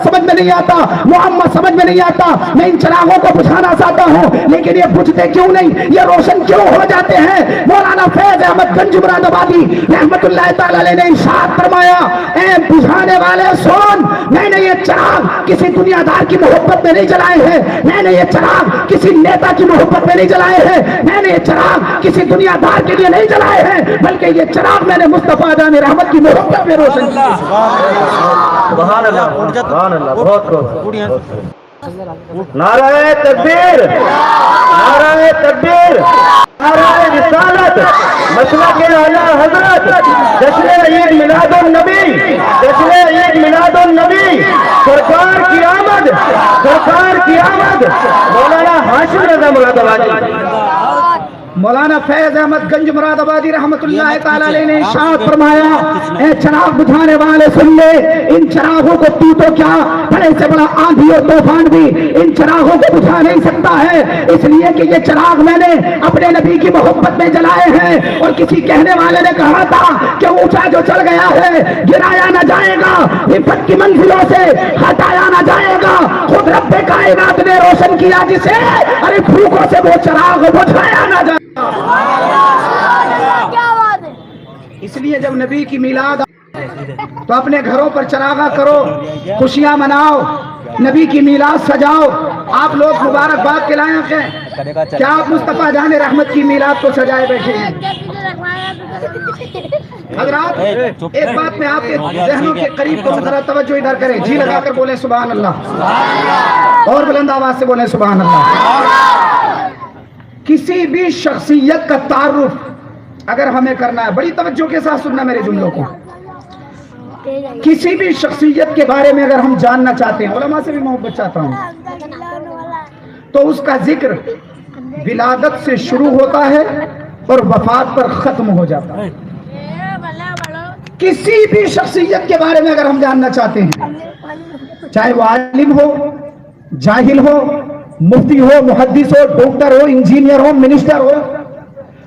سمجھ میں نہیں آتا, محمد سمجھ میں نہیں آتا. میں ان چراغوں کو بجھانا چاہتا ہوں, لیکن یہ بجھتے کیوں نہیں, یہ روشن کیوں ہو جاتے ہیں؟ مولانا فیض احمد گنج مراد آبادی رحمت اللہ تعالی علیہ نے ارشاد فرمایا, اے بجھانے والے سن, میں نے یہ چراغ کسی دنیا دار کی محبت میں نہیں جلائے ہیں, میں نے یہ چراغ کسی نیتا کی محبت میں نہیں جلائے ہیں, میں نے یہ چراغ کسی دنیا دار کے لیے نہیں جلائے ہیں, بلکہ یہ چراغ میں نے مصطفیٰ جان رحمت کی محبت میں روشن کیا. سبحان اللہ, سبحان اللہ, بہت بہت. نعرہ تکبیر, نعرہ تکبیر, نعرہ رسالت, مسلک اعلیٰ حضرت, جشن عید میلاد النبی, جشن عید میلاد النبی, سرکار کی آمد, سرکار کی آمد. مولانا ہاشم رضا مراد آبادی, مولانا فیض احمد گنج مراد آبادی رحمت اللہ تعالی علیہ نے ارشاد فرمایا, اے چراغ بجھانے والے سن لے, ان چراغوں کو تو کیا, بڑے سے بڑا آندھی اور طوفان بھی ان چراغوں کو بجھا نہیں سکتا ہے, اس لیے کہ یہ چراغ میں نے اپنے نبی کی محبت میں جلائے ہیں. اور کسی کہنے والے نے کہا تھا کہ اونچا جو چڑھ گیا ہے گرایا نہ جائے گا, عفت کی منزلوں سے ہٹایا نہ جائے گا, خود رب کائنات نے روشن کیا جسے, ارے بھوکوں سے وہ چراغ بجھایا نہ جائے. اس لیے جب نبی کی میلاد تو اپنے گھروں پر چراغاں کرو, خوشیاں مناؤ, نبی کی میلاد سجاؤ. آپ لوگ مبارکباد کے لائق ہیں, کیا آپ مصطفیٰ جان رحمت کی میلاد کو سجائے بیٹھے ہیں؟ حضرات ایک بات میں آپ کے ذہنوں کے قریب کو ذرا توجہ ادھر کریں, جی لگا کر بولیں سبحان اللہ, اور بلند آواز سے بولیں سبحان اللہ. کسی بھی شخصیت کا تعارف اگر ہمیں کرنا ہے, بڑی توجہ کے ساتھ سننا میرے جملوں کو, کسی بھی شخصیت کے بارے میں اگر ہم جاننا چاہتے ہیں, علماء سے بھی محبت چاہتا ہوں, تو اس کا ذکر ولادت سے شروع ہوتا ہے اور وفات پر ختم ہو جاتا ہے. کسی بھی شخصیت کے بارے میں اگر ہم جاننا چاہتے ہیں, چاہے وہ عالم ہو, جاہل ہو, مفتی ہو, محدث ہو, ڈاکٹر ہو, انجینئر ہو, منسٹر ہو,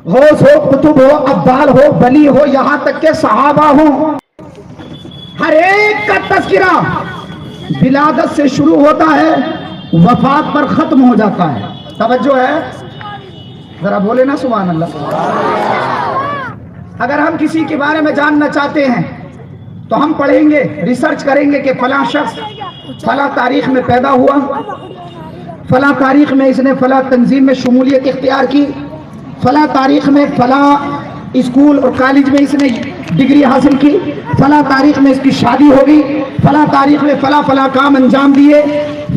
غوث ہو, قطب ہو, ابدال ہو, ولی ہو, یہاں تک کہ صحابہ ہوں, ہر ایک کا تذکرہ ولادت سے شروع ہوتا ہے, وفات پر ختم ہو جاتا ہے. توجہ ہے, ذرا بولے نا سبحان اللہ. اگر ہم کسی کے بارے میں جاننا چاہتے ہیں تو ہم پڑھیں گے, ریسرچ کریں گے کہ فلاں شخص فلاں تاریخ میں پیدا ہوا, فلاں تاریخ میں اس نے فلاں تنظیم میں شمولیت اختیار کی, فلاں تاریخ میں فلاں اسکول اور کالج میں اس نے ڈگری حاصل کی, فلاں تاریخ میں اس کی شادی ہو گئی, فلاں تاریخ میں فلاں فلاں کام انجام دیے,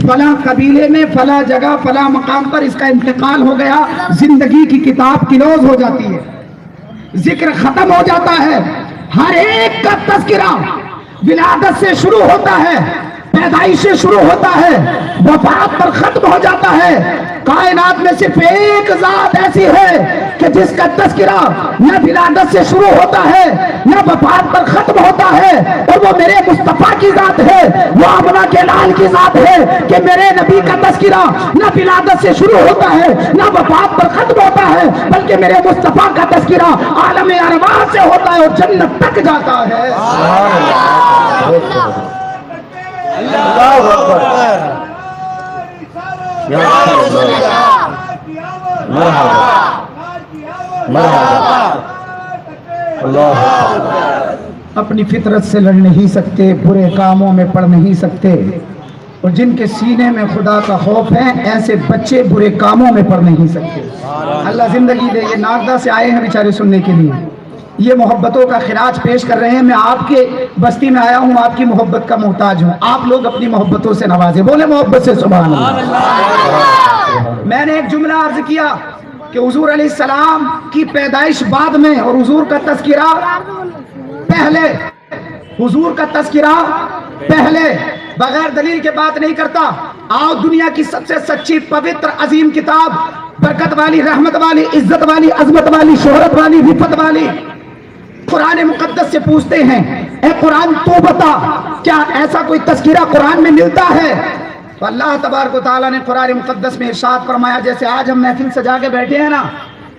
فلاں قبیلے میں فلاں جگہ فلاں مقام پر اس کا انتقال ہو گیا. زندگی کی کتاب کلوز ہو جاتی ہے, ذکر ختم ہو جاتا ہے. ہر ایک کا تذکرہ ولادت سے شروع ہوتا ہے, پیدائش سے شروع ہوتا ہے, وفات پر ختم ہو جاتا ہے. کائنات میں صرف ایک ذات ایسی ہے کہ جس کا تذکرہ نہ ولادت سے شروع ہوتا ہے نہ وفات پر ختم ہوتا ہے, اور وہ میرے مصطفیٰ کی ذات ہے, وہ آمنہ کے لال کی ذات ہے کہ میرے نبی کا تذکرہ نہ ولادت سے شروع ہوتا ہے نہ وفات پر ختم ہوتا ہے, بلکہ میرے مصطفیٰ کا تذکرہ عالم ارواح سے ہوتا ہے اور جنت تک جاتا ہے. اللہ اکبر, اپنی فطرت سے لڑ نہیں سکتے, برے کاموں میں پڑ نہیں سکتے, اور جن کے سینے میں خدا کا خوف ہے ایسے بچے برے کاموں میں پڑ نہیں سکتے. اللہ زندگی دے. یہ ناگدہ سے آئے ہیں بیچارے سننے کے لیے, یہ محبتوں کا خراج پیش کر رہے ہیں. میں آپ کے بستی میں آیا ہوں, آپ کی محبت کا محتاج ہوں, آپ لوگ اپنی محبتوں سے نوازے. بولے محبت سے سبحان اللہ. میں نے ایک جملہ عرض کیا کہ حضور علیہ السلام کی پیدائش بعد میں اور حضور کا تذکرہ پہلے, حضور کا تذکرہ پہلے, بغیر دلیل کے بات نہیں کرتا. آؤ دنیا کی سب سے سچی پوتر عظیم کتاب, برکت والی, رحمت والی, عزت والی, عظمت والی, شہرت والی, رفت والی, قرآن مقدس سے پوچھتے ہیں, اے قرآن تو بتا کیا ایسا کوئی تذکرہ قرآن میں ملتا ہے؟ تو اللہ تبارک و تعالیٰ نے قرآن مقدس میں ارشاد فرمایا, جیسے آج ہم محفل سجا کے بیٹھے ہیں نا,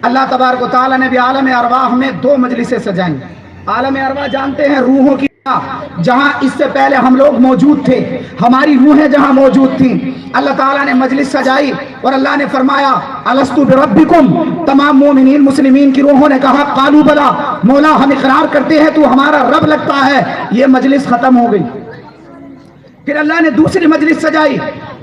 اللہ تبارک و تعالیٰ نے بھی عالم ارواح میں 2 مجلسیں سجائیں. عالم ارواح جانتے ہیں روحوں کی جہاں اس سے پہلے ہم لوگ موجود تھے، ہماری روحیں جہاں موجود تھیں، اللہ تعالیٰ نے مجلس سجائی اور اللہ نے فرمایا الستو بربکم، تمام مومنین مسلمین کی روحوں نے کہا قالوا بلا، مولا ہم اقرار کرتے ہیں تو ہمارا رب لگتا ہے۔ یہ مجلس ختم ہو گئی۔ پھر اللہ نے دوسری مجلس سجائی،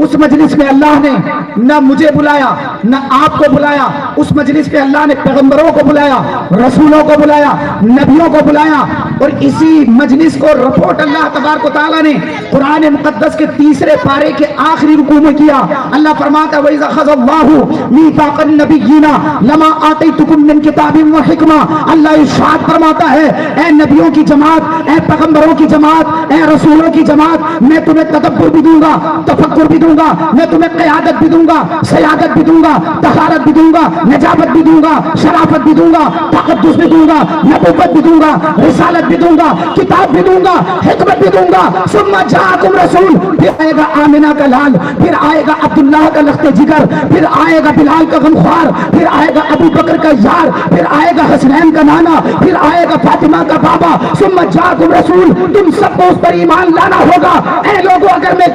اس مجلس میں اللہ نے نہ مجھے بلایا نہ آپ کو بلایا، اس مجلس پہ اللہ نے پیغمبروں کو بلایا، رسولوں کو بلایا، نبیوں کو بلایا، اور اسی مجلس کو رپورٹ اللہ تبارک و تعالیٰ نے قرآن مقدس کے تیسرے پارے کے آخری رکوع میں کیا۔ اللہ فرماتا ہے وَإِذَا أَخَذَ اللَّهُ مِيثَاقَ النَّبِيِّينَ لَمَا آتَيْتُكُم مِّن كِتَابٍ وَحِكْمَةٍ، اللہ ارشاد فرماتا ہے اے نبیوں کی جماعت، اے پیغمبروں کی جماعت، اے رسولوں کی جماعت، میں تمہیں تدبر بھی دوں گا، تفکر بھی دوں گا، میں تمہیں قیادت بھی دوں گا، سیادت بھی دوں گا، طہارت بھی دوں گا، نجابت بھی دوں گا، شرافت بھی دوں گا، تقدس بھی دوں گا، نبوت بھی دوں گا، رسالت بھی دوں گا، کتاب بھی دوں گا، حکمت بھی دوں گا۔ ثم جاءکم رسول، پھر آئے گا آمنہ کا لال، پھر آئے گا عبداللہ کا لخت جگر، پھر آئے گا بلال کا غمخوار، پھر آئے گا ابو بکر کا یار، پھر آئے گا حسنین کا نانا، پھر آئے گا فاطمہ کا بابا۔ ثم جاءکم رسول، تم سب کو اس پر ایمان لانا ہوگا۔ اے لوگوں اگر میں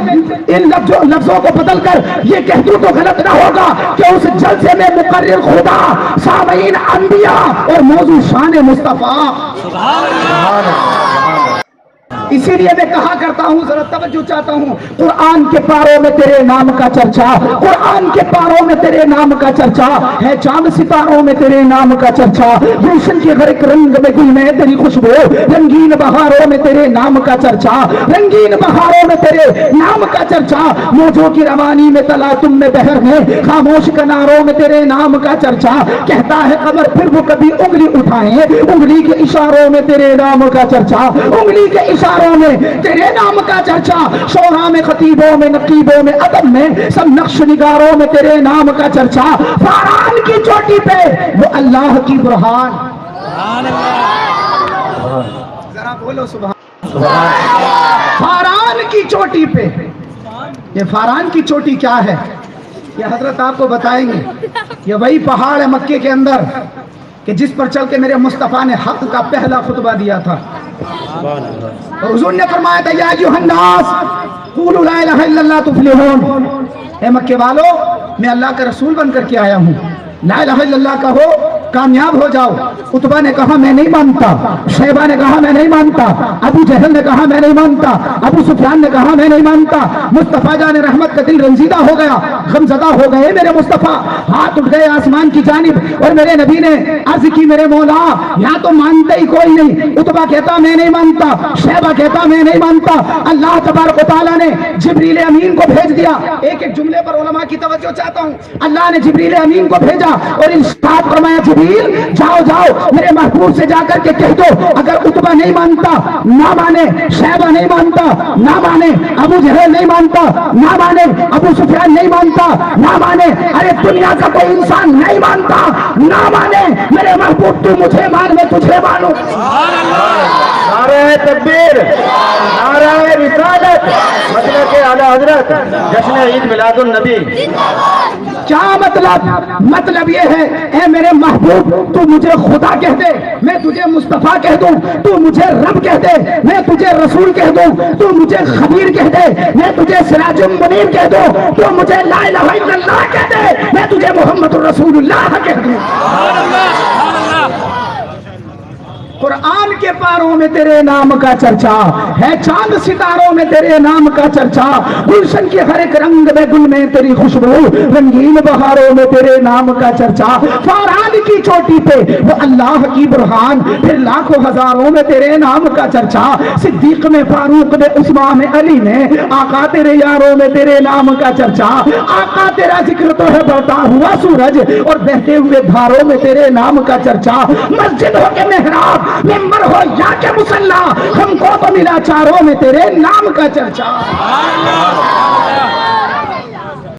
ان لفظوں کو بدل کر یہ کہہ دوں تو غلط نہ ہوگا کہ اس جلسے میں مقرر خدا، سامعین انبیاء اور موضوع شان مصطفیٰ۔ اسی لیے میں کہا کرتا ہوں، ذرا توجہ چاہتا ہوں، قرآن کے پاروں میں تیرے نام کا چرچا، قرآن کے پاروں میں تیرے نام کا چرچا ہے، چاند ستاروں میں تیرے نام کا چرچا، گلشن کے ہر ایک رنگ میں گل میں تیری خوشبو، رنگین بہاروں میں تیرے نام کا چرچا، رنگین بہاروں میں تیرے نام کا چرچا، موجوں کی روانی میں تلاطم میں بہر ہے، خاموش کناروں میں تیرے نام کا چرچا، کہتا ہے قمر پھر وہ کبھی انگلی اٹھائیں، انگلی کے اشاروں میں تیرے نام کا چرچا، انگلی کے اشاروں میں تیرے نام کا چرچا، شورا میں خطیبوں میں نقیبوں میں ادب میں سب نقش نگاروں میں تیرے نام کا چرچا، فاران کی چوٹی پہ وہ اللہ کی برہان، ذرا بولو سبحان، فاران کی چوٹی پہ۔ یہ فاران کی چوٹی کیا ہے یہ حضرت آپ کو بتائیں گے۔ یہ وہی پہاڑ ہے مکے کے اندر کہ جس پر چل کے میرے مصطفیٰ نے حق کا پہلا خطبہ دیا تھا، اور حضور نے فرمایا تھا یا ایھا الناس قولوا لا الہ الا اللہ تفلحون، اے مکے والو میں اللہ کا رسول بن کر کے آیا ہوں، لا الہ الا اللہ کہو کامیاب ہو جاؤ۔ عتبہ نے کہا میں نہیں مانتا، شیبہ نے کہا میں نہیں مانتا، ابو جہل نے کہا میں نہیں مانتا، ابو سفیان نے کہا میں نہیں مانتا۔ مصطفیٰ جان رحمت کا دل رنجیدہ ہو گیا، غمزدہ ہو گئے میرے مصطفیٰ، ہاتھ اٹھ گئے آسمان کی جانب، اور میرے نبی نے عرض کی میرے مولا یہاں تو مانتے ہی کوئی نہیں۔ عتبہ کہتا میں نہیں مانتا، شیبہ کہتا میں نہیں مانتا۔ اللہ تبارک و تعالیٰ نے جبریل امین کو بھیج دیا۔ ایک ایک جملے پر علماء کی توجہ چاہتا ہوں۔ اللہ نے جبریل امین کو بھیجا اور ارشاد فرمایا جبریل جاؤ جاؤ میرے محبوب سے جا کر کے کہہ دو اگر عتبہ نہیں مانتا نہ مانے، شیبہ نہیں مانتا نہ مانے، ابو جہل نہیں مانتا نہ مانے، ابو سفیان نہیں مانتا نہ مانے، ارے دنیا کا کوئی انسان نہیں مانتا نہ مانے، میرے محبوب تو مجھے مان میں تجھے مانوں۔ نعرہ تکبیر، نعرہ رسالت، مسلک اعلیٰ حضرت، جشن عید میلاد النبی۔ کیا مطلب یہ ہے اے میرے محبوب تو مجھے خدا کہہ دے، میں تجھے مصطفیٰ کہہ دوں، تو مجھے رب کہہ دے، میں تجھے رسول کہہ دوں، تو مجھے خبیر کہہ دے، میں تجھے سراج المنیر کہہ دوں، تو مجھے لا الہ الا اللہ کہہ دے، میں تجھے محمد الرسول اللہ کہہ دوں۔ قرآن کے پاروں میں تیرے نام کا چرچا ہے، چاند ستاروں میں تیرے نام کا چرچا، گلشن کے ہر ایک رنگ میں گل میں تیری خوشبو، رنگین بہاروں میں تیرے نام کا چرچا، فاران کی چوٹی پہ وہ اللہ کی برہان، پھر لاکھوں ہزاروں میں تیرے نام کا چرچا، صدیق میں، فاروق میں، عثمان میں، علی میں، آقا تیرے یاروں میں تیرے نام کا چرچا، آقا تیرا ذکر تو ہے بڑھتا ہوا سورج اور بہتے ہوئے دھاروں میں تیرے نام کا چرچا، مسجد ہو کے محراب، ممبر ہو یا کہ مصلی، ہم کو تو ملا چاروں میں تیرے نام کا چرچا۔